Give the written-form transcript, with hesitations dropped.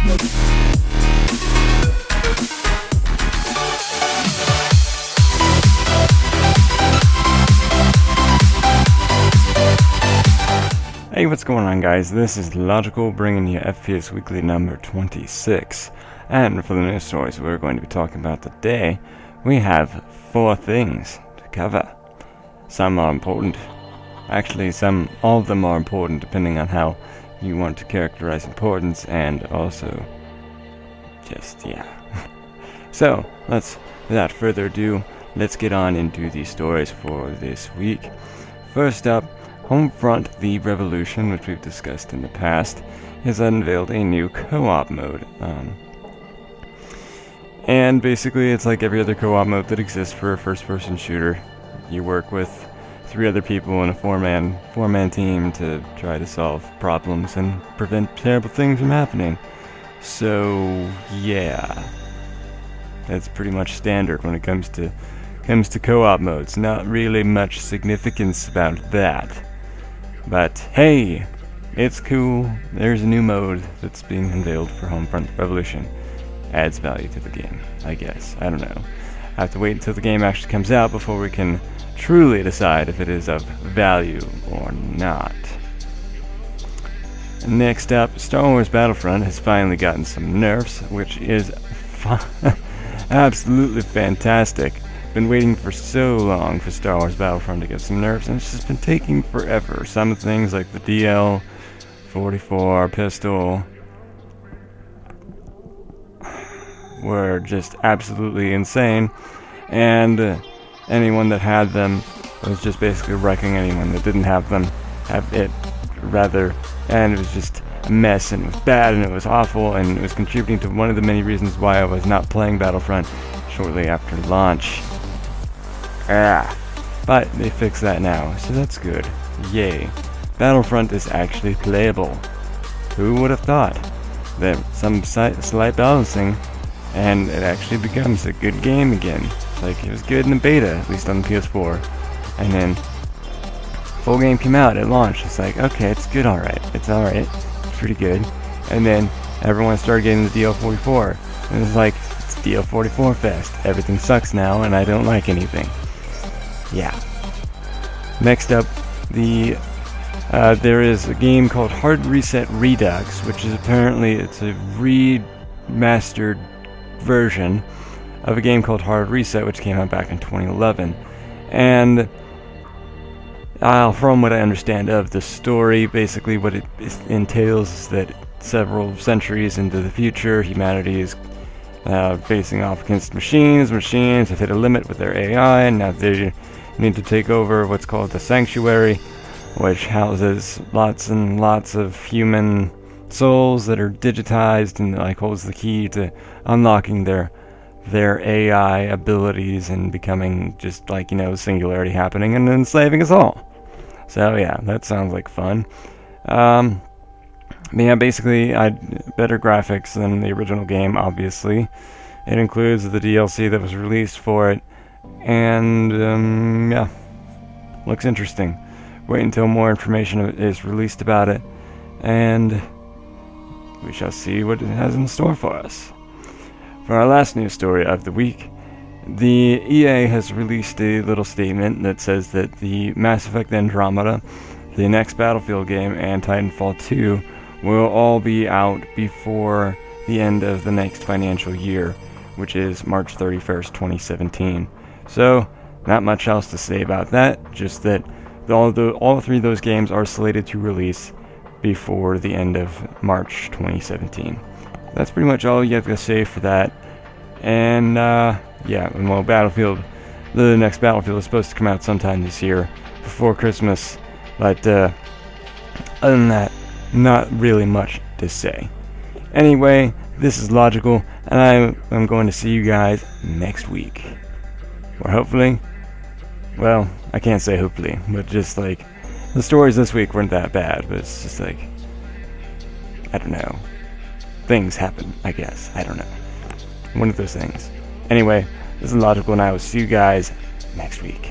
Hey, what's going on, guys? This is Logical, bringing you FPS Weekly number 26. And for the news stories we're going to be talking about today, we have 4 things to cover. Some are important. Actually, all of them are important depending on how you want to characterize importance, and also just, yeah. So, without further ado, let's get on into the stories for this week. First up, Homefront: The Revolution, which we've discussed in the past, has unveiled a new co-op mode. And basically it's like every other co-op mode that exists for a first-person shooter. You work with 3 other people in a 4-man team to try to solve problems and prevent terrible things from happening. So, yeah. That's pretty much standard when it comes to co-op modes. Not really much significance about that. But hey, it's cool. There's a new mode that's being unveiled for Homefront: The Revolution. Adds value to the game, I guess. I don't know. I have to wait until the game actually comes out before we can truly decide if it is of value or not. Next up, Star Wars Battlefront has finally gotten some nerfs, which is absolutely fantastic. Been waiting for so long for Star Wars Battlefront to get some nerfs, and it's just been taking forever. Some things like the DL-44 pistol were just absolutely insane, and anyone that had them was just basically wrecking anyone that didn't have them, and it was just a mess, and it was bad, and it was awful, and it was contributing to one of the many reasons why I was not playing Battlefront shortly after launch. But they fixed that now, so that's good. Yay. Battlefront is actually playable. Who would have thought that some slight balancing and it actually becomes a good game again. Like, it was good in the beta, at least on the PS4. And then full game came out at launch. It's like, okay, it's good, alright. It's alright. It's pretty good. And then everyone started getting the DL-44. And it's like, it's DL-44 fest. Everything sucks now, and I don't like anything. Yeah. Next up, there is a game called Hard Reset Redux, which is apparently it's a remastered version of a game called Hard Reset, which came out back in 2011. And from what I understand of the story, basically what it entails is that several centuries into the future, humanity is facing off against machines. Machines have hit a limit with their AI, and now they need to take over what's called the Sanctuary, which houses lots and lots of human souls that are digitized and like holds the key to unlocking their AI abilities and becoming just like, singularity happening and enslaving us all. So yeah, that sounds like fun. But yeah, basically, better graphics than the original game, obviously. It includes the DLC that was released for it, and yeah, looks interesting. Wait until more information is released about it, and we shall see what it has in store for us. For our last news story of the week, the EA has released a little statement that says that the Mass Effect Andromeda, the next Battlefield game, and Titanfall 2 will all be out before the end of the next financial year, which is March 31st, 2017. So, not much else to say about that, just that all 3 of those games are slated to release before the end of March 2017. That's pretty much all you have to say for that. And yeah, well, the next Battlefield is supposed to come out sometime this year, before Christmas, but other than that, not really much to say. Anyway, this is Logical, and I'm going to see you guys next week. Or hopefully, well, I can't say hopefully, but just like, the stories this week weren't that bad, but it's just like, I don't know. Things happen, I guess. I don't know. One of those things. Anyway, this is Logical, and I will see you guys next week.